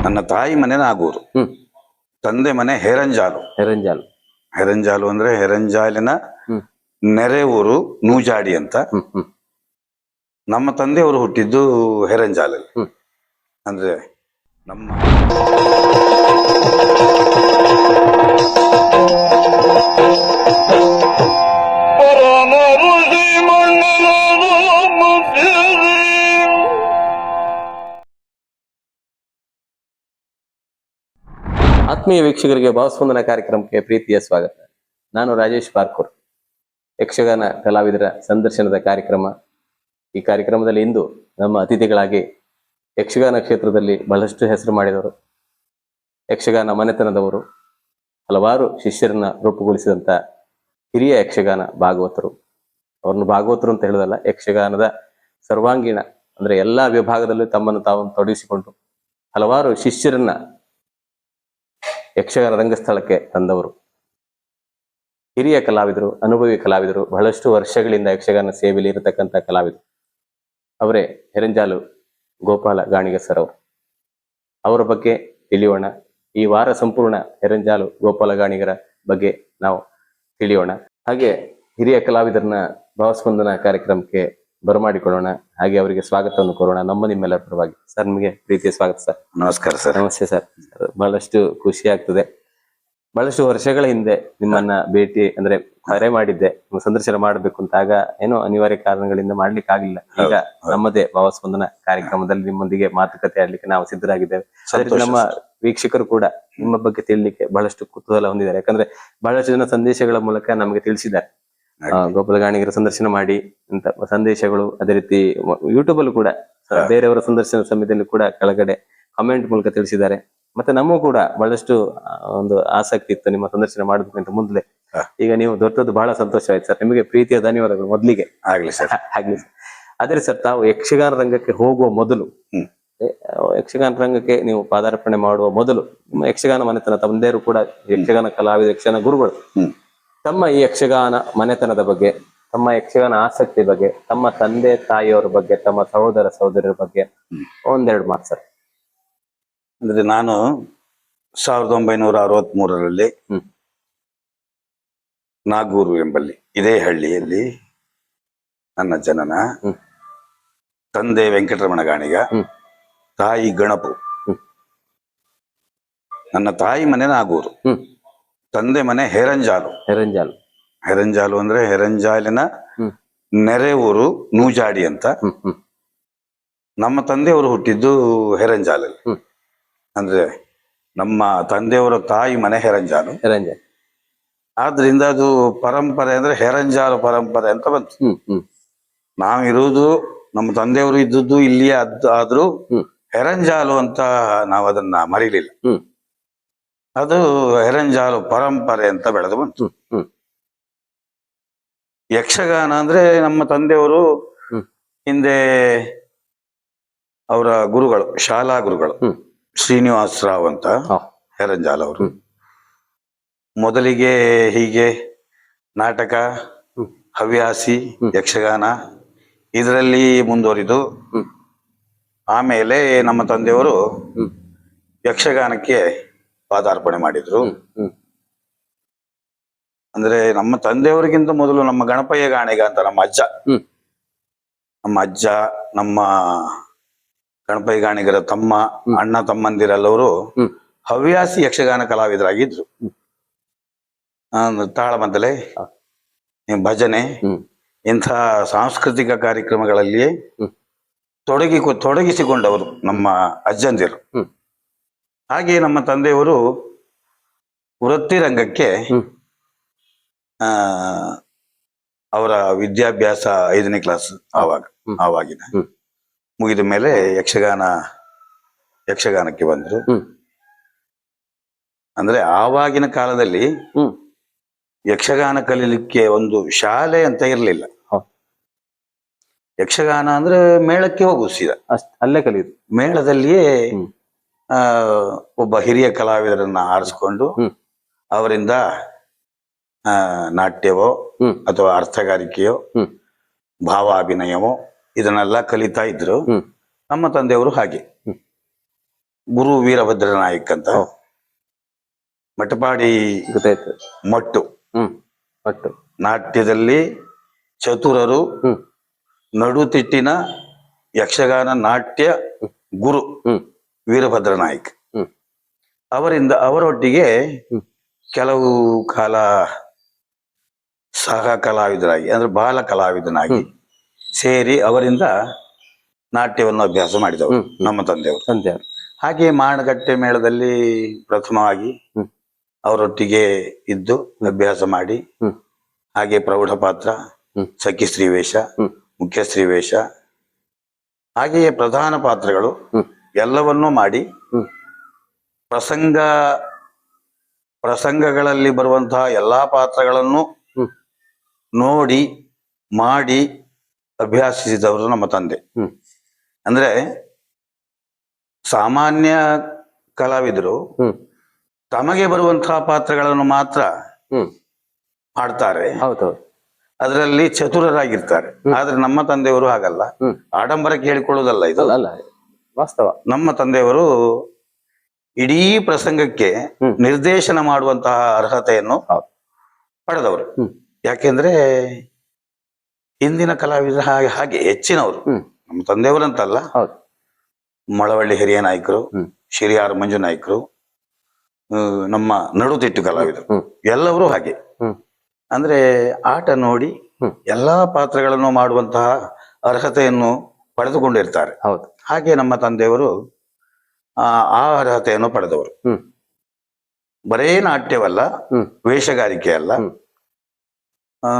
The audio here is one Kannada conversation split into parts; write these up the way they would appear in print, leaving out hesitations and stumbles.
ನನ್ನ ತಾಯಿ ಮನೆ ನಾಗೂರು, ಹ್ಮ್ ತಂದೆ ಮನೆ ಹೆರಂಜಾಲು. ಹೆರಂಜಾಲು. ಹೆರಂಜಾಲು ಅಂದ್ರೆ ಹೆರಂಜಾಲಿನ ಹ್ಮ್ ನೆರೆ ಊರು ನೂಜಾಡಿ ಅಂತ. ಹ್ಮ್ ಹ್ಮ್ ನಮ್ಮ ತಂದೆಯವರು ಹುಟ್ಟಿದ್ದು ಹೆರಂಜಾಲಲ್ಲಿ. ಹ್ಮ್ ಅಂದ್ರೆ ನಮ್ಮ ಆತ್ಮೀಯ ವೀಕ್ಷಕರಿಗೆ ಭಾವಸ್ಪಂದನ ಕಾರ್ಯಕ್ರಮಕ್ಕೆ ಪ್ರೀತಿಯ ಸ್ವಾಗತ. ನಾನು ರಾಜೇಶ್ ಪಾರ್ಕೂರ್. ಯಕ್ಷಗಾನ ಕಲಾವಿದರ ಸಂದರ್ಶನದ ಕಾರ್ಯಕ್ರಮ. ಈ ಕಾರ್ಯಕ್ರಮದಲ್ಲಿ ಇಂದು ನಮ್ಮ ಅತಿಥಿಗಳಾಗಿ ಯಕ್ಷಗಾನ ಕ್ಷೇತ್ರದಲ್ಲಿ ಬಹಳಷ್ಟು ಹೆಸರು ಮಾಡಿದವರು, ಯಕ್ಷಗಾನ ಮನೆತನದವರು, ಹಲವಾರು ಶಿಷ್ಯರನ್ನ ರೂಪುಗೊಳಿಸಿದಂತ ಹಿರಿಯ ಯಕ್ಷಗಾನ ಭಾಗವತರು. ಅವ್ರನ್ನ ಭಾಗವತರು ಅಂತ ಹೇಳೋದಲ್ಲ, ಯಕ್ಷಗಾನದ ಸರ್ವಾಂಗೀಣ ಅಂದ್ರೆ ಎಲ್ಲಾ ವಿಭಾಗದಲ್ಲೂ ತಮ್ಮನ್ನು ತಾವು ತೊಡಗಿಸಿಕೊಂಡು ಹಲವಾರು ಶಿಷ್ಯರನ್ನ ಯಕ್ಷಗಾನ ರಂಗಸ್ಥಳಕ್ಕೆ ತಂದವರು, ಹಿರಿಯ ಕಲಾವಿದರು, ಅನುಭವಿ ಕಲಾವಿದರು, ಬಹಳಷ್ಟು ವರ್ಷಗಳಿಂದ ಯಕ್ಷಗಾನ ಸೇವೆಯಲ್ಲಿ ಇರತಕ್ಕಂಥ ಕಲಾವಿದರು ಅವರೇ ಹೆರಂಜಾಲು ಗೋಪಾಲ ಗಾಣಿಗ ಸರ್ ಅವರು. ಅವರ ಬಗ್ಗೆ ತಿಳಿಯೋಣ. ಈ ವಾರ ಸಂಪೂರ್ಣ ಹೆರಂಜಾಲು ಗೋಪಾಲ ಗಾಣಿಗರ ಬಗ್ಗೆ ನಾವು ತಿಳಿಯೋಣ. ಹಾಗೆ ಹಿರಿಯ ಕಲಾವಿದರನ್ನ ಭಾವಸ್ಪಂದನ ಕಾರ್ಯಕ್ರಮಕ್ಕೆ ಬರಮಾಡಿಕೊಳ್ಳೋಣ. ಹಾಗೆ ಅವರಿಗೆ ಸ್ವಾಗತವನ್ನು ಕೋರೋಣ ನಮ್ಮ ನಿಮ್ಮೆಲ್ಲರ ಪರವಾಗಿ. ಸರ್, ನಿಮಗೆ ಪ್ರೀತಿಯ ಸ್ವಾಗತ ಸರ್. ನಮಸ್ಕಾರ ಸರ್. ನಮಸ್ತೆ ಸರ್. ಬಹಳಷ್ಟು ಖುಷಿ ಆಗ್ತದೆ. ಬಹಳಷ್ಟು ವರ್ಷಗಳ ಹಿಂದೆ ನಿಮ್ಮನ್ನ ಭೇಟಿ ಅಂದ್ರೆ ಕರೆ ಮಾಡಿದ್ದೆ, ನಿಮ್ಮ ಸಂದರ್ಶನ ಮಾಡ್ಬೇಕು ಅಂತ. ಆಗ ಏನೋ ಅನಿವಾರ್ಯ ಕಾರಣಗಳಿಂದ ಮಾಡ್ಲಿಕ್ಕೆ ಆಗಿಲ್ಲ. ಈಗ ನಮ್ಮದೇ ಭಾವಸ್ಪಂದನ ಕಾರ್ಯಕ್ರಮದಲ್ಲಿ ನಿಮ್ಮೊಂದಿಗೆ ಮಾತುಕತೆ ಆಡ್ಲಿಕ್ಕೆ ನಾವು ಸಿದ್ಧರಾಗಿದ್ದೇವೆ. ಅದೇ ನಮ್ಮ ವೀಕ್ಷಕರು ಕೂಡ ನಿಮ್ಮ ಬಗ್ಗೆ ತಿಳಿಲಿಕ್ಕೆ ಬಹಳಷ್ಟು ಕುತೂಹಲ ಹೊಂದಿದ್ದಾರೆ. ಯಾಕಂದ್ರೆ ಬಹಳಷ್ಟು ಜನ ಸಂದೇಶಗಳ ಮೂಲಕ ನಮಗೆ ತಿಳಿಸಿದ್ದಾರೆ, ಗೋಪಾಲ ಗಾಣಿಗರ ಸಂದರ್ಶನ ಮಾಡಿ ಅಂತ ಸಂದೇಶಗಳು. ಅದೇ ರೀತಿ ಯೂಟ್ಯೂಬ್ ಅಲ್ಲೂ ಕೂಡ ಬೇರೆಯವರ ಸಂದರ್ಶನ ಸಮಯದಲ್ಲಿ ಕೂಡ ಕೆಳಗಡೆ ಕಮೆಂಟ್ ಮೂಲಕ ತಿಳಿಸಿದ್ದಾರೆ. ಮತ್ತೆ ನಮಗೂ ಕೂಡ ಬಹಳಷ್ಟು ಒಂದು ಆಸಕ್ತಿ ಇತ್ತು ನಿಮ್ಮ ಸಂದರ್ಶನ ಮಾಡಬೇಕಂತ ಮೊದಲೇ. ಈಗ ನೀವು ದೊರೆತದ್ದು ಬಹಳ ಸಂತೋಷ ಆಯ್ತು ಸರ್. ನಿಮಗೆ ಪ್ರೀತಿಯ ಧನ್ಯವಾದಗಳು ಮೊದಲಿಗೆ. ಆಗ್ಲಿ ಸರ್. ಆಗ್ಲಿ ಸರ್. ಅದೇ ಸರ್, ತಾವು ಯಕ್ಷಗಾನ ರಂಗಕ್ಕೆ ಹೋಗುವ ಮೊದಲು, ಯಕ್ಷಗಾನ ರಂಗಕ್ಕೆ ನೀವು ಪಾದಾರ್ಪಣೆ ಮಾಡುವ ಮೊದಲು ನಿಮ್ಮ ಯಕ್ಷಗಾನ ಮನೆತನ, ತಂದೆಯರು ಕೂಡ ಯಕ್ಷಗಾನ ಕಲಾವಿದ, ಯಕ್ಷಗಾನ ಗುರುಗಳು. ತಮ್ಮ ಈ ಯಕ್ಷಗಾನ ಮನೆತನದ ಬಗ್ಗೆ, ತಮ್ಮ ಯಕ್ಷಗಾನ ಆಸಕ್ತಿ ಬಗ್ಗೆ, ತಮ್ಮ ತಂದೆ ತಾಯಿಯವರ ಬಗ್ಗೆ, ತಮ್ಮ ಸಹೋದರ ಸಹೋದರಿಯರ ಬಗ್ಗೆ ಒಂದೆರಡು ಮಾತು ಸರ್. ಅಂದ್ರೆ ನಾನು 1963ರಲ್ಲಿ ನಾಗೂರು ಎಂಬಲ್ಲಿ, ಇದೇ ಹಳ್ಳಿಯಲ್ಲಿ ನನ್ನ ಜನನ. ತಂದೆ ವೆಂಕಟರಮಣ ಗಾಣಿಗ, ತಾಯಿ ಗಣಪು. ನನ್ನ ತಾಯಿ ಮನೆ ನಾಗೂರು, ತಂದೆ ಮನೆ ಹೆರಂಜಾಲು. ಹೆರಂಜಾಲು. ಹೆರಂಜಾಲು ಅಂದ್ರೆ ಹೆರಂಜಾಲಿನ ನೆರೆ ಊರು ನೂಜಾಡಿ ಅಂತ. ನಮ್ಮ ತಂದೆಯವರು ಹುಟ್ಟಿದ್ದು ಹೆರಂಜಾಲಲ್ಲಿ. ಅಂದ್ರೆ ನಮ್ಮ ತಂದೆಯವರ ತಾಯಿ ಮನೆ ಹೆರಂಜಾಲು. ಆದ್ರಿಂದ ಅದು ಪರಂಪರೆ ಅಂದ್ರೆ ಹೆರಂಜಾಲು ಪರಂಪರೆ ಅಂತ ಬಂತು. ನಾವಿರುವುದು, ನಮ್ಮ ತಂದೆಯವರು ಇದ್ದದ್ದು ಇಲ್ಲಿಯೇ ಆದ್ರೂ ಹೆರಂಜಾಲು ಅಂತ ನಾವು ಅದನ್ನ ಮರೀಲಿಲ್ಲ. ಅದು ಹೆರಂಜಾಲು ಪರಂಪರೆ ಅಂತ ಬೆಳೆದು ಬಂತು. ಯಕ್ಷಗಾನ ಅಂದ್ರೆ ನಮ್ಮ ತಂದೆಯವರು ಹಿಂದೆ ಅವರ ಗುರುಗಳು, ಶಾಲಾ ಗುರುಗಳು ಶ್ರೀನಿವಾಸ ರಾವ್ ಅಂತ ಹೆರಂಜಾಲ್ ಅವರು, ಮೊದಲಿಗೆ ಹೀಗೆ ನಾಟಕ, ಹವ್ಯಾಸಿ, ಯಕ್ಷಗಾನ ಇದರಲ್ಲಿ ಮುಂದುವರಿದು ಆಮೇಲೆ ನಮ್ಮ ತಂದೆಯವರು ಯಕ್ಷಗಾನಕ್ಕೆ ಪಾದಾರ್ಪಣೆ ಮಾಡಿದ್ರು. ಅಂದ್ರೆ ನಮ್ಮ ತಂದೆಯವರಿಗಿಂತ ಮೊದಲು ನಮ್ಮ ಗಣಪಯ್ಯ ಗಾಣಿಗ ಅಂತ ನಮ್ಮ ಅಜ್ಜ, ನಮ್ಮ ಗಣಪಯ್ಯ ಗಾಣಿಗರ ತಮ್ಮ, ಅಣ್ಣ ತಮ್ಮಂದಿರೆಲ್ಲವರು ಹವ್ಯಾಸಿ ಯಕ್ಷಗಾನ ಕಲಾವಿದರಾಗಿದ್ರು. ತಾಳಮದ್ದಲೆ, ಭಜನೆ, ಇಂಥ ಸಾಂಸ್ಕೃತಿಕ ಕಾರ್ಯಕ್ರಮಗಳಲ್ಲಿ ತೊಡಗಿಸಿಕೊಂಡವರು ನಮ್ಮ ಅಜ್ಜಂದಿರು. ಹಾಗೆ ನಮ್ಮ ತಂದೆಯವರು ವೃತ್ತಿ ರಂಗಕ್ಕೆ ಅವರ ವಿದ್ಯಾಭ್ಯಾಸ 5ನೇ ಕ್ಲಾಸ್ ಆವಾಗಿನ ಮುಗಿದ ಮೇಲೆ ಯಕ್ಷಗಾನಕ್ಕೆ ಬಂದರು. ಅಂದ್ರೆ ಆವಾಗಿನ ಕಾಲದಲ್ಲಿ ಯಕ್ಷಗಾನ ಕಲೀಲಿಕ್ಕೆ ಒಂದು ಶಾಲೆ ಅಂತ ಇರಲಿಲ್ಲ. ಯಕ್ಷಗಾನ ಅಂದ್ರೆ ಮೇಳಕ್ಕೆ ಹೋಗುದು, ಸೀದಾ ಅಲ್ಲೇ ಕಲಿಯುದು. ಮೇಳದಲ್ಲಿಯೇ ಒಬ್ಬ ಹಿರಿಯ ಕಲಾವಿದರನ್ನ ಆರಿಸ್ಕೊಂಡು ಅವರಿಂದ ನಾಟ್ಯವೋ ಅಥವಾ ಅರ್ಥಗಾರಿಕೆಯೋ ಭಾವಾಭಿನಯವೋ ಇದನ್ನೆಲ್ಲ ಕಲಿತಾ ಇದ್ರು. ನಮ್ಮ ತಂದೆಯವರು ಹಾಗೆ ಗುರು ವೀರಭದ್ರ ನಾಯ್ಕ್ ಅಂತ, ಓ. ಮಟಪಾಡಿ ಗೊತ್ತಾಯ್ತು. ಮಟ್ಟು, ಒಟ್ಟು ನಾಟ್ಯದಲ್ಲಿ ಚತುರರು, ಹ್ಮ್ ನಡುತಿಟ್ಟಿನ ಯಕ್ಷಗಾನ ನಾಟ್ಯ ಗುರು ಹ್ಮ್ ವೀರಭದ್ರ ನಾಯ್ಕ್. ಹ್ಮ್ ಅವರೊಟ್ಟಿಗೆ ಹ್ಮ್ ಕೆಲವು ಕಾಲ ಸಹ ಕಲಾವಿದರಾಗಿ ಅಂದ್ರೆ ಬಾಲ ಕಲಾವಿದನಾಗಿ ಸೇರಿ ಅವರಿಂದ ನಾಟ್ಯವನ್ನು ಅಭ್ಯಾಸ ಮಾಡಿದವರು ಹ್ಮ್. ನಮ್ಮ ತಂದೆಯವರು. ತಂದೆಯವರು. ಹಾಗೆ ಮಾಣಗಟ್ಟೆ ಮೇಳದಲ್ಲಿ ಪ್ರಥಮವಾಗಿ ಹ್ಮ್ ಅವರೊಟ್ಟಿಗೆ ಇದ್ದು ಅಭ್ಯಾಸ ಮಾಡಿ, ಹ್ಮ್ ಹಾಗೆ ಪ್ರೌಢ ಪಾತ್ರ, ಹ್ಮ್ ಸಖಿ ಸ್ತ್ರೀವೇಷ, ಹ್ಮ್ ಮುಖ್ಯ ಸ್ತ್ರೀವೇಷ, ಹಾಗೆಯೇ ಪ್ರಧಾನ ಪಾತ್ರಗಳು ಹ್ಮ್ ಎಲ್ಲವನ್ನೂ ಮಾಡಿ ಹ್ಮ್ ಪ್ರಸಂಗಗಳಲ್ಲಿ ಬರುವಂತಹ ಎಲ್ಲಾ ಪಾತ್ರಗಳನ್ನು ಹ್ಮ್ ನೋಡಿ ಮಾಡಿ ಅಭ್ಯಾಸಿಸಿದವರು ನಮ್ಮ ತಂದೆ. ಹ್ಮ್ ಅಂದ್ರೆ ಸಾಮಾನ್ಯ ಕಲಾವಿದರು ಹ್ಮ್ ತಮಗೆ ಬರುವಂತಹ ಪಾತ್ರಗಳನ್ನು ಮಾತ್ರ ಹ್ಮ್ ಹಾಡ್ತಾರೆ, ಹೌದೌದು. ಅದರಲ್ಲಿ ಚತುರರಾಗಿರ್ತಾರೆ. ಆದ್ರೆ ನಮ್ಮ ತಂದೆಯವರು ಹಾಗಲ್ಲ, ಹ್ಮ್ ಆಡಂಬರಕ್ಕೆ ಹೇಳಿಕೊಳ್ಳುವುದಲ್ಲ ಇದು. ಅಲ್ಲ ವಾಸ್ತವ. ನಮ್ಮ ತಂದೆಯವರು ಇಡೀ ಪ್ರಸಂಗಕ್ಕೆ ಹ್ಮ್ ನಿರ್ದೇಶನ ಮಾಡುವಂತಹ ಅರ್ಹತೆಯನ್ನು ಹೌದು. ಪಡೆದವರು. ಹ್ಮ್ ಯಾಕೆಂದ್ರೆ ಇಂದಿನ ಕಲಾವಿದರು ಹಾಗೆ ಹೆಚ್ಚಿನವರು, ಹ್ಮ್ ನಮ್ಮ ತಂದೆಯವರಂತಲ್ಲ, ಹೌದು. ಮಳವಳ್ಳಿ ಹಿರಿಯ ನಾಯಕರು, ಹ್ಮ್ ಶಿರಿಯಾರ್ ಮಂಜು ನಾಯ್ಕರು, ನಮ್ಮ ನಡುತಿಟ್ಟು ಕಲಾವಿದರು, ಹ್ಮ್ ಎಲ್ಲರೂ ಹಾಗೆ. ಹ್ಮ್ ಅಂದ್ರೆ ಆಟ ನೋಡಿ ಹ್ಮ್ ಎಲ್ಲಾ ಪಾತ್ರಗಳನ್ನು ಮಾಡುವಂತಹ ಅರ್ಹತೆಯನ್ನು ಪಡೆದುಕೊಂಡಿರ್ತಾರೆ. ಹೌದು. ಹಾಗೆ ನಮ್ಮ ತಂದೆಯವರು ಆ ಅರ್ಹತೆಯನ್ನು ಪಡೆದವರು. ಹ್ಮ್ ಬರೇ ನಾಟ್ಯವಲ್ಲ, ಹ್ಮ್ ವೇಷಗಾರಿಕೆ ಅಲ್ಲ, ಹ್ಮ್ ಆ,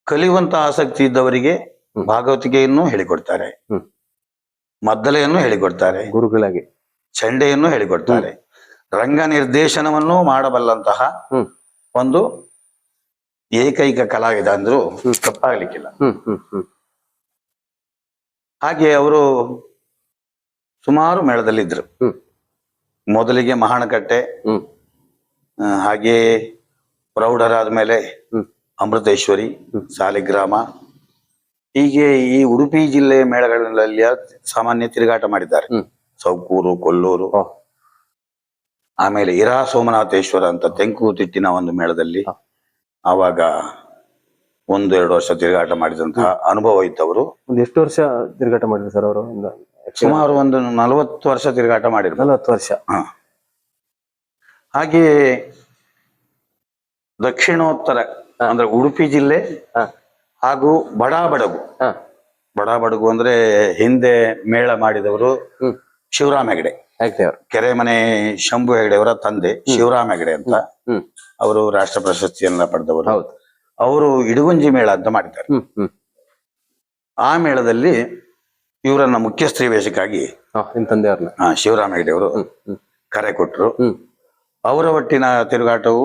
ಕಲಿಯುವಂತ ಆಸಕ್ತಿ ಇದ್ದವರಿಗೆ ಹ್ಮ್. ಭಾಗವತಿಕೆಯನ್ನು ಹೇಳಿಕೊಡ್ತಾರೆ, ಹ್ಮ್ ಮದ್ದಲೆಯನ್ನು ಹೇಳಿಕೊಡ್ತಾರೆ, ಗುರುಗಳಾಗಿ ಚಂಡೆಯನ್ನು ಹೇಳಿಕೊಡ್ತಾರೆ, ರಂಗ ನಿರ್ದೇಶನವನ್ನು ಮಾಡಬಲ್ಲಂತಹ ಹ್ಮ್ ಒಂದು ಏಕೈಕ ಕಲಾವಿದ ಅಂದ್ರೂ ತಪ್ಪಾಗ್ಲಿಕ್ಕಿಲ್ಲ. ಹ್ಮ್ ಹ್ಮ್ ಹ್ಮ್ ಹಾಗೆ ಅವರು ಸುಮಾರು ಮೇಳದಲ್ಲಿದ್ರು. ಹ್ಮ್ ಮೊದಲಿಗೆ ಮಹಾಣಕಟ್ಟೆ, ಹ್ಮ್ ಹಾಗೆ ಪ್ರೌಢರಾದ ಮೇಲೆ ಹ್ಮ್ ಅಮೃತೇಶ್ವರಿ, ಸಾಲಿಗ್ರಾಮ, ಹೀಗೆ ಈ ಉಡುಪಿ ಜಿಲ್ಲೆಯ ಮೇಳಗಳಲ್ಲಿ ಸಾಮಾನ್ಯ ತಿರುಗಾಟ ಮಾಡಿದ್ದಾರೆ. ಹ್ಮ್ ಸೌಕೂರು, ಕೊಲ್ಲೂರು, ಓ. ಆಮೇಲೆ ಇರಾ ಸೋಮನಾಥೇಶ್ವರ ಅಂತ ತೆಂಕುತಿಟ್ಟಿನ ಒಂದು ಮೇಳದಲ್ಲಿ ಆವಾಗ 1-2 ವರ್ಷ ತಿರುಗಾಟ ಮಾಡಿದಂತಹ ಅನುಭವ ಇದ್ದವರು. ಒಂದು ಎಷ್ಟು ವರ್ಷ ತಿರುಗಾಟ ಮಾಡಿದ್ರು ಸರ್ ಅವರು? ಸುಮಾರು ಒಂದು 40 ವರ್ಷ ತಿರುಗಾಟ ಮಾಡಿರ್ಬೋದು. 40 ವರ್ಷ. ಹ. ಹಾಗೆ ದಕ್ಷಿಣೋತ್ತರ ಅಂದ್ರೆ ಉಡುಪಿ ಜಿಲ್ಲೆ ಹ ಹಾಗೂ ಬಡಾಬಡಗು. ಹ ಬಡಾಬಡಗು ಅಂದ್ರೆ ಹಿಂದೆ ಮೇಳ ಮಾಡಿದವರು ಹ್ಮ್ ಶಿವರಾಮ ಹೆಗಡೆ, ಆಗ್ತೇವ್ರು. ಕೆರೆಮನೆ ಶಂಭು ಹೆಗಡೆ ಅವರ ತಂದೆ ಶಿವರಾಮ ಹೆಗಡೆ ಅಂತ. ಹ್ಮ್ ಅವರು ರಾಷ್ಟ್ರ ಪ್ರಶಸ್ತಿಯನ್ನ ಪಡೆದವರು. ಹೌದು. ಅವರು ಇಡಗುಂಜಿ ಮೇಳ ಅಂತ ಮಾಡಿದ್ದಾರೆ. ಹ್ಮ್ ಹ್ಮ್ ಆ ಮೇಳದಲ್ಲಿ ಇವರನ್ನ ಮುಖ್ಯ ಸ್ತ್ರೀ ವೇಷಕ್ಕಾಗಿ ನಿಮ್ ತಂದೆಯವ್ರನ್ನ ಶಿವರಾಮ ಹೆಗಡೆ ಅವರು ಹ್ಮ್ ಹ್ಮ್ ಕರೆ ಕೊಟ್ಟರು. ಹ್ಮ್ ಅವರ ಒಟ್ಟಿನ ತಿರುಗಾಟವು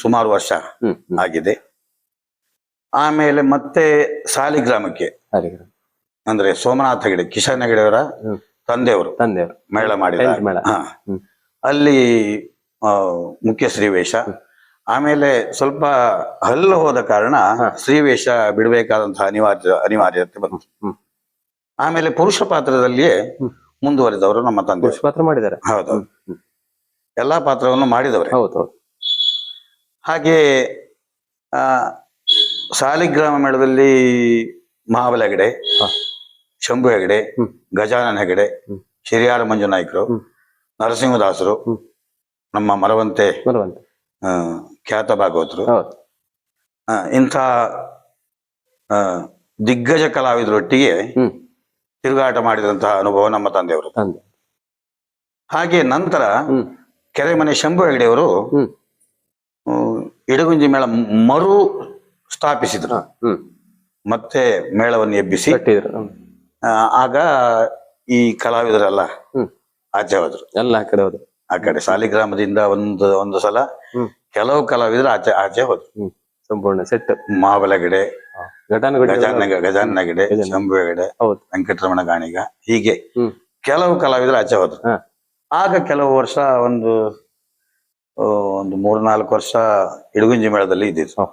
ಸುಮಾರು ವರ್ಷ ಹ್ಮ್ ಹ್ಮ್ ಆಗಿದೆ. ಆಮೇಲೆ ಮತ್ತೆ ಸಾಲಿಗ್ರಾಮಕ್ಕೆ ಸಾಲಿಗ್ರಾಮ ಅಂದ್ರೆ ಸೋಮನಾಥ ಹೆಗಡೆ, ಕಿಶನ್ ಹೆಗಡೆ ಅವರ ತಂದೆಯವರು ತಂದೆಯವರು ಮೇಳ ಮಾಡಿದ ಮೇಳ. ಅಲ್ಲಿ ಮುಖ್ಯ ಸ್ತ್ರೀವೇಷ. ಆಮೇಲೆ ಸ್ವಲ್ಪ ಹಲ್ಲು ಹೋದ ಕಾರಣ ಸ್ತ್ರೀವೇಷ ಬಿಡಬೇಕಾದಂತಹ ಅನಿವಾರ್ಯತೆ ಬಂತು. ಆಮೇಲೆ ಪುರುಷ ಪಾತ್ರದಲ್ಲಿಯೇ ಮುಂದುವರೆದವರು ನಮ್ಮ ತಂದೆ. ಪುರುಷ ಪಾತ್ರ ಮಾಡಿದ್ದಾರೆ. ಹೌದೌದು, ಎಲ್ಲಾ ಪಾತ್ರವನ್ನು ಮಾಡಿದವ್ರೆ. ಹೌದೌದು. ಹಾಗೆ ಸಾಲಿಗ್ರಾಮ ಮೇಳದಲ್ಲಿ ಮಹಾಬಲ ಹೆಗಡೆ, ಶಂಭು ಹೆಗಡೆ, ಗಜಾನನ ಹೆಗಡೆ, ಶಿರಿಯಾರ ಮಂಜು ನಾಯ್ಕರು, ನರಸಿಂಹದಾಸರು, ನಮ್ಮ ಮರವಂತೆ ಖ್ಯಾತ ಭಾಗವತರು, ಇಂಥ ದಿಗ್ಗಜ ಕಲಾವಿದರೊಟ್ಟಿಗೆ ತಿರುಗಾಟ ಮಾಡಿದಂತಹ ಅನುಭವ ನಮ್ಮ ತಂದೆಯವರು. ಹಾಗೆ ನಂತರ ಕೆರೆಮನೆ ಶಂಭು ಹೆಗಡೆಯವರು ಇಡಗುಂಜಿ ಮೇಳ ಮರು ಸ್ಥಾಪಿಸಿದ್ರು. ಮತ್ತೆ ಮೇಳವನ್ನು ಎಬ್ಬಿಸಿ ಆಗ ಈ ಕಲಾವಿದರೆಲ್ಲ ಆಚೆ ಹೋದ್ರು. ಎಲ್ಲ ಕಡೆ ಹೋದ್ರು. ಆ ಕಡೆ ಸಾಲಿಗ್ರಾಮದಿಂದ ಒಂದು ಸಲ ಕೆಲವು ಕಲಾವಿದರು ಆಚೆ ಹೋದ್ರು. ಸಂಪೂರ್ಣ ಸೆಟ್. ಮಹಾಬಲಗೆಡೆ, ಗಜಾನನ ಹೆಗಡೆ, ಗಜಾನನ. ಶಂಭು ಹೆಗಡೆ, ಹೌದು. ವೆಂಕಟರಮಣ ಗಾಣಿಗ, ಹೀಗೆ ಕೆಲವು ಕಲಾವಿದರು ಆಚೆ ಹೋದ್ರು. ಆಗ ಕೆಲವು ವರ್ಷ ಒಂದು 3-4 ವರ್ಷ ಇಡಗುಂಜಿ ಮೇಳದಲ್ಲಿ ಇದ್ದಿತ್ತು.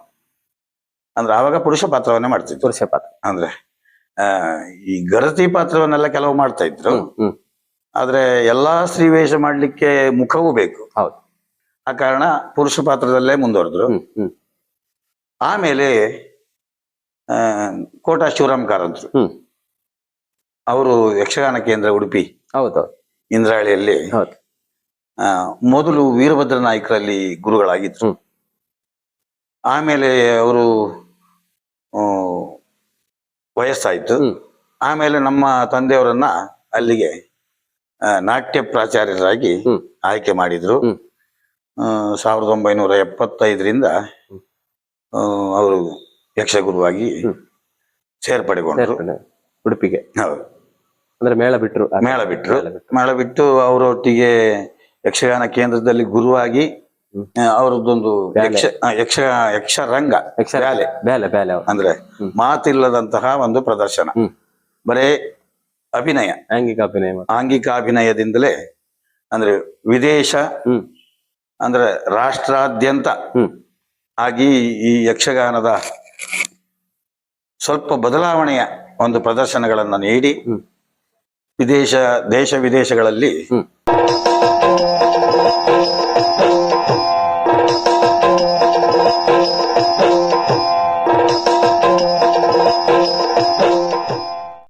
ಅಂದ್ರೆ ಆವಾಗ ಪುರುಷ ಪಾತ್ರವನ್ನೇ ಮಾಡ್ತಿದ್ರು. ಪುರುಷ ಪಾತ್ರ ಅಂದ್ರೆ ಈ ಗರತಿ ಪಾತ್ರವನ್ನೆಲ್ಲ ಕೆಲವು ಮಾಡ್ತಾ ಇದ್ರು. ಆದ್ರೆ ಎಲ್ಲಾ ಸ್ತ್ರೀ ವೇಷ ಮಾಡ್ಲಿಕ್ಕೆ ಮುಖವೂ ಬೇಕು. ಹೌದು. ಆ ಕಾರಣ ಪುರುಷ ಪಾತ್ರದಲ್ಲೇ ಮುಂದುವರೆದ್ರು. ಆಮೇಲೆ ಕೋಟಾ ಶಿವರಾಮ್ ಕಾರಂತರು ಅವರು ಯಕ್ಷಗಾನ ಕೇಂದ್ರ ಉಡುಪಿ ಹೌದೌದು ಇಂದ್ರಾಳಿಯಲ್ಲಿ ಹೌದು. ಮೊದಲು ವೀರಭದ್ರ ನಾಯಕರಲ್ಲಿ ಗುರುಗಳಾಗಿದ್ರು. ಆಮೇಲೆ ಅವರು ವಯಸ್ಸಾಯ್ತು. ಆಮೇಲೆ ನಮ್ಮ ತಂದೆಯವರನ್ನ ಅಲ್ಲಿಗೆ ನಾಟ್ಯ ಪ್ರಾಚಾರ್ಯರಾಗಿ ಆಯ್ಕೆ ಮಾಡಿದ್ರು. 1975ರಿಂದ ಅವರು ಯಕ್ಷಗುರುವಾಗಿ ಸೇರ್ಪಡೆಗೊಂಡ್ರು ಉಡುಪಿಗೆ. ಹೌದು. ಅಂದ್ರೆ ಮೇಳ ಬಿಟ್ಟು ಅವರೊಟ್ಟಿಗೆ ಯಕ್ಷಗಾನ ಕೇಂದ್ರದಲ್ಲಿ ಗುರುವಾಗಿ ಅವರದ್ದೊಂದು ಯಕ್ಷರಂಗ ಬ್ಯಾಲೆ ಅಂದ್ರೆ ಮಾತಿಲ್ಲದಂತಹ ಒಂದು ಪ್ರದರ್ಶನ, ಬರೇ ಅಭಿನಯ, ಆಂಗಿಕ ಅಭಿನಯದಿಂದಲೇ ಅಂದ್ರೆ ವಿದೇಶ ಅಂದ್ರೆ ರಾಷ್ಟ್ರಾದ್ಯಂತ ಆಗಿ ಈ ಯಕ್ಷಗಾನದ ಸ್ವಲ್ಪ ಬದಲಾವಣೆಯ ಒಂದು ಪ್ರದರ್ಶನಗಳನ್ನ ನೀಡಿ ದೇಶ ವಿದೇಶಗಳಲ್ಲಿ